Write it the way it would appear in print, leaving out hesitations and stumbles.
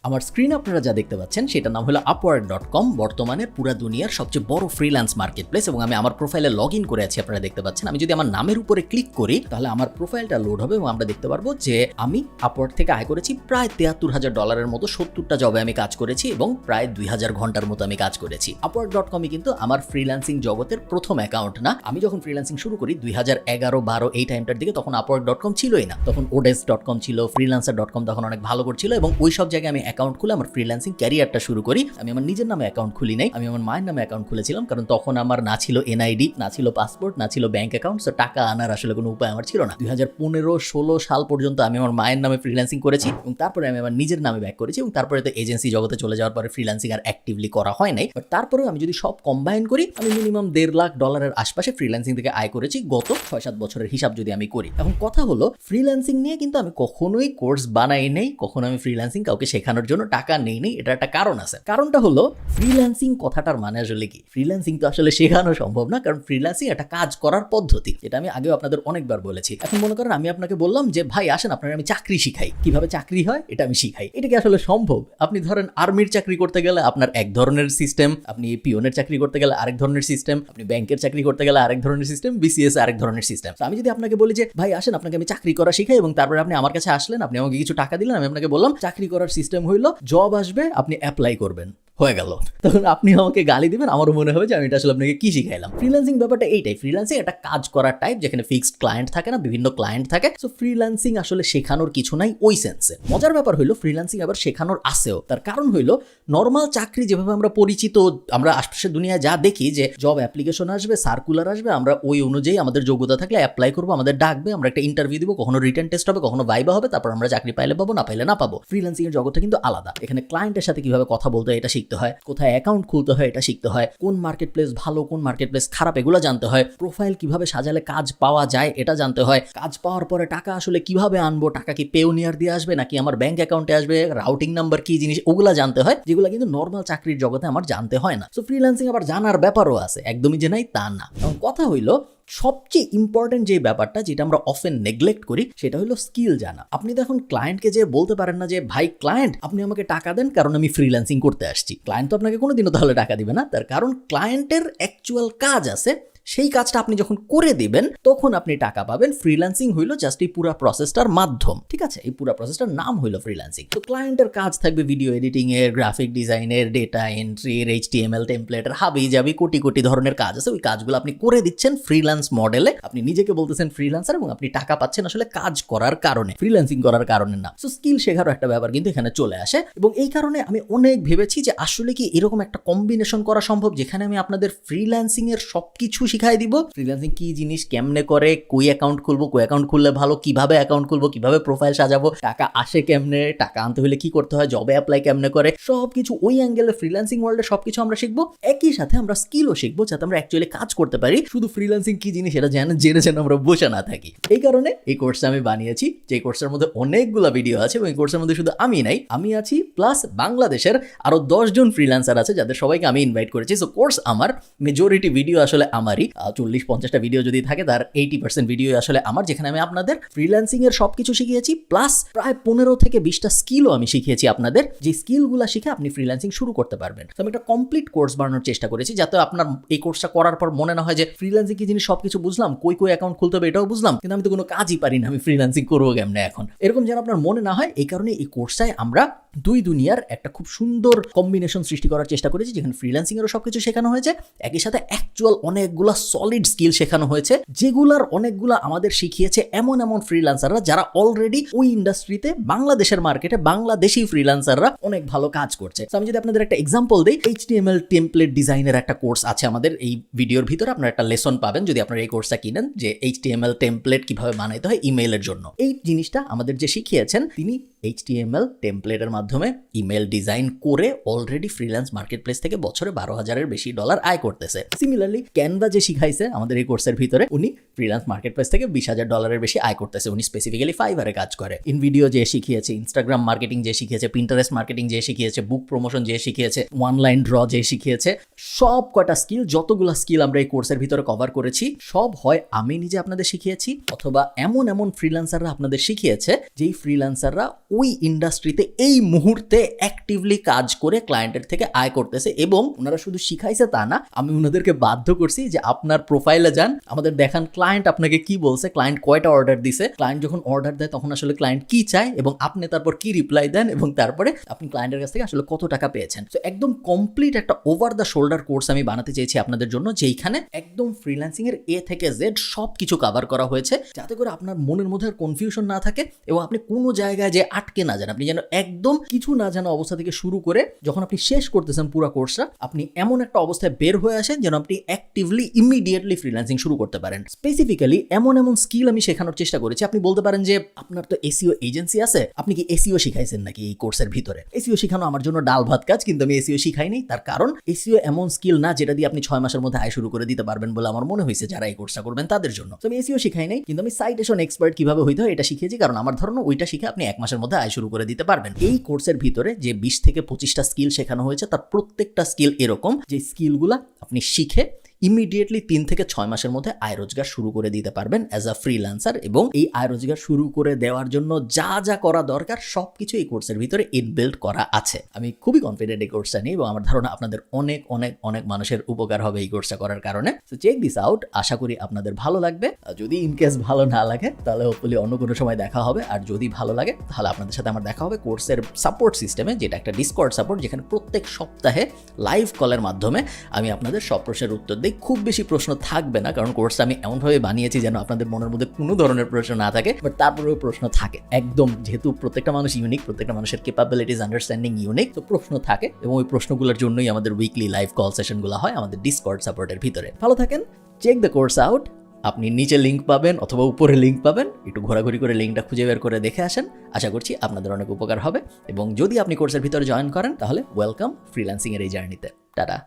আমার স্ক্রিনে আপনারা যা দেখতে পাচ্ছেন সেটার নাম হলো upwork.com, বর্তমানে পুরো দুনিয়ার সবচেয়ে বড় ফ্রিল্যান্স মার্কেট প্লেস। এবং আমি আমার প্রোফাইলে লগ ইন করে আছি, আপনারা দেখতে পাচ্ছেন। আমি যদি আমার নামের উপরে ক্লিক করি তাহলে আমার প্রোফাইলটা লোড হবে এবং আমরা দেখতে পারবো যে আমি আপওয়ার্ক থেকে আয় করেছি প্রায় $73,000 মতো। 70টা জবে আমি কাজ করেছি এবং প্রায় 2000 ঘন্টার মতো আমি কাজ করেছি। upwork.com কিন্তু আমার ফ্রিল্যান্সিং জগতের প্রথম অ্যাকাউন্ট না। আমি যখন ফ্রিল্যান্সিং শুরু করি 2011-12 এই টাইমটার দিকে, তখন upwork.com ছিলই না। তখন odesk.com ছিল, freelancer.com তখন অনেক ভালো করছিল এবং ওই সব জায়গায় আমি অ্যাকাউন্ট খুলে আমার ফ্রিল্যান্সিং ক্যারিয়ারটা শুরু করি। আমি আমার নিজের নামে অ্যাকাউন্ট খুলি নাই, আমি আমার মায়ের নামে অ্যাকাউন্ট খুলেছিলাম, কারণ তখন আমার না ছিল এনআইডি, না ছিল পাসপোর্ট, না ছিল ব্যাংক অ্যাকাউন্ট। সো টাকা আনার আসলে কোনো উপায় আমার ছিল না। 2015-16 সাল পর্যন্ত আমি আমার মায়ের নামে ফ্রিল্যান্সিং করেছি এবং তারপরে আমি আমার নিজের নামে ব্যাক করেছি এবং তারপরে তো এজেন্সি জগতে চলে যাওয়ার পরে ফ্রিল্যান্সিং আর অ্যাক্টিভলি করা হয় নাই। বাট তারপরেও আমি যদি সব কম্বাইন করি, আমি মিনিমাম $1.5 লাখ আশপাশে ফ্রিল্যান্সিং থেকে আয় করেছি গত 6-7 বছরের হিসাব যদি আমি করি। এখন কথা হলো, ফ্রিল্যান্সিং নিয়ে কিন্তু আমি কখনোই কোর্স বানাই নেই, কখনো আমি ফ্রিল্যান্সিং কাউকে শেখানোর জন্য টাকা নেই নেই। এটা একটা কারণ আছে। কারণটা হলো, ফ্রিল্যান্সিং কথাটার মানে আসলে কি? ফ্রিল্যান্সিং তো আসলে শেখানো সম্ভব না, কারণ ফ্রিল্যান্সিং একটা কাজ করার পদ্ধতি। এটা আমি আগেও আপনাদের অনেকবার বলেছি। এখন মনে করেন আমি আপনাকে বললাম যে ভাই আসেন আপনার আমি চাকরি শিখাই, কিভাবে চাকরি হয় এটা আমি শিখাই। এটা কি আসলে সম্ভব? আপনি ধরেন আর্মির চাকরি করতে গেলে আপনার এক ধরনের সিস্টেম, আপনি পিওনের চাকরি করতে গেলে আরেক ধরনের সিস্টেম, আপনি ব্যাংকের চাকরি করতে গেলে আরেক ধরনের সিস্টেম, বিসিএস আরেক ধরনের সিস্টেম। আমি যদি আপনাকে বলি যে ভাই আসেন আপনাকে আমি চাকরি করা শিখাই এবং তারপরে আপনি আমার কাছে আসলেন, আপনি আমাকে কিছু টাকা দিলেন, আমি আপনাকে বললাম চাকরি করার সিস্টেম হইলো জব আসবে, আপনি অ্যাপ্লাই করবেন, হয়ে গেল। তখন আপনি আমাকে গালি দিবেন, আমারও মনে হবে যে আমি এটা আসলে আপনাকে কি শিখাইলাম। ফ্রিল্যান্সিং ব্যাপারটা এইটাই। ফ্রিল্যান্সিং একটা কাজ করার টাইপ, যেখানে ফিক্সড ক্লায়েন্ট থাকে না, বিভিন্ন ক্লায়েন্ট থাকে। সো ফ্রিল্যান্সিং আসলে শেখানোর কিছু নাই ওই সেন্সে। মজার ব্যাপার হইলো ফ্রিল্যান্সিং আবার শেখানোর আসেও। তার কারণ হইলো, নর্মাল চাকরি যেভাবে আমরা পরিচিত, আমরা আশপাশের দুনিয়ায় যা দেখি যে জব অ্যাপ্লিকেশন আসবে, সার্কুলার আসবে, আমরা ওই অনুযায়ী আমাদের যোগ্যতা থাকলে অ্যাপ্লাই করবো, আমাদের ডাকবে, আমরা একটা ইন্টারভিউ দিব, কখনো রিটেন টেস্ট হবে, কখনো ভাইবা হবে, তারপর আমরা চাকরি পাইলে পাবো, না পাইলে না পাবো। ফ্রিল্যান্সিং এর জগৎটা কিন্তু আলাদা। এখানে ক্লায়েন্টের সাথে কিভাবে কথা বলতে হয় এটা শিখতে হয়, কোথায় অ্যাকাউন্ট খুলতে হয় এটা শিখতে হয়, কোন মার্কেট প্লেস ভালো, কোন মার্কেট প্লেস খারাপ এগুলো জানতে হয়, প্রোফাইল কিভাবে সাজালে কাজ পাওয়া যায় এটা জানতে হয়, কাজ পাওয়ার পরে টাকা আসলে কিভাবে আনবো, টাকা কি পেওনিয়ার দিয়ে আসবে নাকি আমার ব্যাংক অ্যাকাউন্টে আসবে, রাউটিং নাম্বার কি জিনিস ওগুলা জানতে হয়, যেগুলো কিন্তু নর্মাল চাকরির জগতে আমার জানতে হয় না। সো ফ্রিল্যান্সিং আবার জানার ব্যাপারও আছে, একদমই যে নাই তা না। এবং কথা হইলো, সবচেয়ে ইম্পর্টেন্ট যে ব্যাপারটা যেটা আমরা অফেন নেগলেক্ট করি সেটা হলো স্কিল জানা। আপনি দেখুন ক্লায়েন্টকে যে বলতে পারেন না যে ভাই ক্লায়েন্ট আপনি আমাকে টাকা দেন কারণ আমি ফ্রিল্যান্সিং করতে আসছি। ক্লায়েন্ট তো আপনাকে কোনোদিনও তাহলে টাকা দিবে না, তার কারণ ক্লায়েন্টের অ্যাকচুয়াল কাজ আছে, সেই কাজটা আপনি যখন করে দিবেন তখন আপনি টাকা পাবেন। ফ্রিল্যান্সিং হইলো জাস্ট এই পুরো প্রসেসটার মাধ্যম, ঠিক আছে? এই পুরো প্রসেসটার নাম হইলো ফ্রিল্যান্সিং। তো ক্লায়েন্টের কাজ থাকবে ভিডিও এডিটিং এর, গ্রাফিক ডিজাইনের, ডেটা এন্ট্রির, HTML টেমপ্লেটের, হাবি যাবি কোটি কোটি ধরনের কাজ আছে। ওই কাজগুলো আপনি করে দিচ্ছেন ফ্রিল্যান্স মডেলে। আপনি নিজেকে বলতেছেন ফ্রিল্যান্সার এবং আপনি টাকা পাচ্ছেন আসলে কাজ করার কারণে, ফ্রিল্যান্সিং করার কারণে না। সো স্কিল শেখারও একটা ব্যাপার কিন্তু এখানে চলে আসে এবং এই কারণে আমি অনেক ভেবেছি যে আসলে কি এরকম একটা কম্বিনেশন করা সম্ভব যেখানে আমি আপনাদের ফ্রিল্যান্সিং এর সবকিছু শিখাই দিব। ফ্রিল্যান্সিং কি জিনিস, কেমনে করে, কই অ্যাকাউন্ট খুলবো, কই অ্যাকাউন্ট খুললে ভালো, কিভাবে অ্যাকাউন্ট খুলবো, কিভাবে প্রোফাইল সাজাবো, টাকা আসে কেমনে, টাকা আনতে হলে কি করতে হয়, জবে অ্যাপ্লাই কেমনে করে, সবকিছু ওই অ্যাঙ্গেলে ফ্রিল্যান্সিং ওয়ার্ল্ডে সবকিছু আমরা শিখবো। একই সাথে আমরা স্কিলও শিখবো যাতে আমরা অ্যাকচুয়ালি কাজ করতে পারি। শুধু ফ্রিল্যান্সিং কি জিনিস এটা জেনে আমরা বসে না থাকি। এই কারণে এই কোর্সটা আমি বানিয়েছি, যে কোর্সের মধ্যে অনেকগুলো ভিডিও আছে এবং এই কোর্সের মধ্যে শুধু আমি নাই, আমি আছি প্লাস বাংলাদেশের আরো 10 জন ফ্রিল্যান্সার আছে যাদের সবাইকে আমি ইনভাইট করেছি। সো কোর্স আমার, মেজরিটি ভিডিও আসলে আমারই, 40-50টা ভিডিও যদি থাকে তার 80% ভিডিও আসলে আমার, যেখানে আমি আপনাদের ফ্রিল্যান্সিং এর সবকিছু শিখিয়েছি, প্লাস প্রায় 15 থেকে 20টা স্কিলও আমি শিখিয়েছি আপনাদের, যে স্কিলগুলো শিখে আপনি ফ্রিল্যান্সিং শুরু করতে পারবেন। তো আমি একটা কমপ্লিট কোর্স বানানোর চেষ্টা করেছি যাতে আপনার এই কোর্সটা করার পর মনে না হয় যে ফ্রিল্যান্সিং কি জিনিস সবকিছু বুঝলাম, কই কই অ্যাকাউন্ট খুলতে হবে এটাও বুঝলাম, কিন্তু আমি তো কোনো কাজই পারি না, আমি ফ্রিল্যান্সিং করবো কেমনে এখন, এরকম যেন আপনার মনে না হয়। এই কারণে এই কোর্সটায় আমরা দুই দুনিয়ার একটা খুব সুন্দর কম্বিনেশন সৃষ্টি করার চেষ্টা করেছি, যেখানে ফ্রিল্যান্সিং এরও সবকিছু শেখানো হয়েছে, একই সাথে অ্যাকচুয়াল অনেকগুলা সলিড স্কিল শেখানো হয়েছে, যেগুলার অনেকগুলা আমাদের শিখিয়েছে এমন ফ্রিল্যান্সাররা যারা অলরেডি ওই ইন্ডাস্ট্রিতে, বাংলাদেশের মার্কেটে বাংলাদেশি ফ্রিল্যান্সাররা অনেক ভালো কাজ করছে। আমি যদি আপনাদের একটা এক্সাম্পল দিই, HTML টেমপ্লেট ডিজাইনের একটা কোর্স আছে আমাদের এই ভিডিওর ভিতরে, আপনারা একটা লেসন পাবেন যদি আপনারা এই কোর্সটা কিনেন, যে HTML টেমপ্লেট কিভাবে বানাইতে হয় ইমেইলের জন্য। এই জিনিসটা আমাদের যে শিখিয়েছেন তিনি HTML টেমপ্লেটের মাধ্যমে ইমেল ডিজাইন করে অলরেডি ফ্রিল্যান্স মার্কেট প্লেস থেকে বছরে $12,000-এর বেশি আয় করতেছে। সিমিলারলি ক্যানভা যে শিখাইছে আমাদের এই কোর্সের ভিতরে, উনি ফ্রিল্যান্স মার্কেট প্লেস থেকে $20,000-এর বেশি আয় করতেছে। উনি স্পেসিফিক্যালি ফাইবারে কাজ করে। ইনভিডিও যে শিখিয়েছে, ইনস্টাগ্রাম মার্কেটিং যে শিখিয়েছে, পিন্টারেস্ট মার্কেটিং যে শিখিয়েছে, বুক প্রমোশন যে শিখিয়েছে, ওয়ান লাইন ড্র যে শিখিয়েছে, সব কটা স্কিল, যতগুলো স্কিল আমরা এই কোর্সের ভিতরে কভার করেছি, সব হয় আমি নিজে আপনাদের শিখিয়েছি অথবা এমন ফ্রিল্যান্সাররা আপনাদের শিখিয়েছে যেই ফ্রিল্যান্সাররা ওই ইন্ডাস্ট্রিতে এই মুহূর্তে অ্যাক্টিভলি কাজ করে ক্লায়েন্টের থেকে আয় করতেছে, এবং ওনারা শুধু শিখাইছে তা না, আমি ওনাদেরকে বাধ্য করছি যে আপনার প্রোফাইলে যান, আমাদের দেখান ক্লায়েন্ট আপনাকে কি বলছে, ক্লায়েন্ট কয়টা অর্ডার দিছে, ক্লায়েন্ট যখন অর্ডার দেয় তখন আসলে ক্লায়েন্ট কি চায় এবং আপনি তারপর কি রিপ্লাই দেন, এবং তারপরে আপনি ক্লায়েন্টের কাছ থেকে আসলে কত টাকা পেয়েছেন। তো একদম কমপ্লিট একটা ওভার দ্য শোল্ডার কোর্স আমি বানাতে চেয়েছি আপনাদের জন্য, যেইখানে একদম ফ্রিল্যান্সিং এর এ থেকে জেড সব কিছু কভার করা হয়েছে, যাতে করে আপনার মনের মধ্যে আর কনফিউশন না থাকে এবং আপনি কোনো জায়গায় যে আটকে না যান। আপনি যেন একদম কিছু না জানা অবস্থা থেকে শুরু করে যখন আপনি শেষ করতেছেন পুরো কোর্সটা, আপনি এমন একটা অবস্থায় বের হয়ে আসেন যেন আপনি অ্যাক্টিভলি ইমিডিয়েটলি ফ্রিল্যান্সিং শুরু করতে পারেন। স্পেসিফিক্যালি এমন স্কিল আমি শেখানোর চেষ্টা করেছি। আপনি বলতে পারেন যে আপনার তো এসইও এজেন্সি আছে, আপনি কি এসইও শিখাইছেন নাকি এই কোর্সের ভিতরে? এসইও শেখানো আমার জন্য ডাল ভাত কাজ, কিন্তু আমি এসইও শিখাইনি। তার কারণ এসইও এমন স্কিল না যেটা দিয়ে আপনি 6 মাসের মধ্যে আয় শুরু করে দিতে পারবেন বলে আমার মনে হয়েছে যারা এই কোর্সটা করবেন তাদের জন্য। তো আমি এসইও শিখাই নাই, কিন্তু আমি সাইটেশন এক্সপার্ট কিভাবে হইতে হয় এটা শিখিয়েছি, কারণ আমার ধারণা ওইটা শিখে আপনি 1 মাসের মধ্যে আয় শুরু করে দিতে পারবেন। এই কোর্সের ভিতরে যে 20 থেকে 25টা স্কিল শেখানো হয়েছে, তার প্রত্যেকটা স্কিল এরকম যে স্কিলগুলা আপনি শিখে ইমিডিয়েটলি 3 থেকে 6 মাসের মধ্যে আয় রোজগার শুরু করে দিতে পারবেন অ্যাজ আ ফ্রিল্যান্সার। এবং এই আয় রোজগার শুরু করে দেওয়ার জন্য যা যা করা দরকার সবকিছু এই কোর্সের ভিতরে ইনবিল্ট করা আছে। আমি খুবই কনফিডেন্ট এই কোর্সটা নিয়ে, এবং আমার ধারণা আপনাদের অনেক অনেক অনেক মানুষের উপকার হবে এই কোর্সটা করার কারণে। সো চেক দিস আউট, আশা করি আপনাদের ভালো লাগবে। যদি ইনকেস ভালো না লাগে তাহলে হোপফুলি অন্য কোনো সময় দেখা হবে, আর যদি ভালো লাগে তাহলে আপনাদের সাথে আমার দেখা হবে কোর্সের সাপোর্ট সিস্টেমে, যেটা একটা ডিসকর্ড সাপোর্ট, যেখানে প্রত্যেক সপ্তাহে লাইভ কলের মাধ্যমে আমি আপনাদের সব প্রশ্নের উত্তর দিই। খুব বেশি প্রশ্ন থাকবে না, কারণ কোর্সটা আমি এমনভাবে বানিয়েছি যেন আপনাদের মনের মধ্যে কোনো ধরনের প্রশ্ন না থাকে, বাট তারপরেও প্রশ্ন থাকে একদম, যেহেতু প্রত্যেকটা মানুষ ইউনিক, প্রত্যেকটা মানুষের ক্যাপাবিলিটিস আন্ডারস্ট্যান্ডিং ইউনিক, তো প্রশ্ন থাকে, এবং ওই প্রশ্নগুলোর জন্যই আমাদের উইকলি লাইভ কল সেশনগুলো হয় আমাদের ডিসকর্ড সাপোর্টের ভিতরে। ভালো থাকেন, চেক দ্য কোর্স আউট। আপনি নিচে লিঙ্ক পাবেন অথবা উপরে লিঙ্ক পাবেন, একটু ঘোরাঘুরি করে লিঙ্কটা খুঁজে বের করে দেখে আসেন। আশা করছি আপনাদের অনেক উপকার হবে, এবং যদি আপনি কোর্সের ভিতরে জয়েন করেন তাহলে ওয়েলকাম ফ্রিল্যান্সিং এর এই জার্নিতে। টাটা।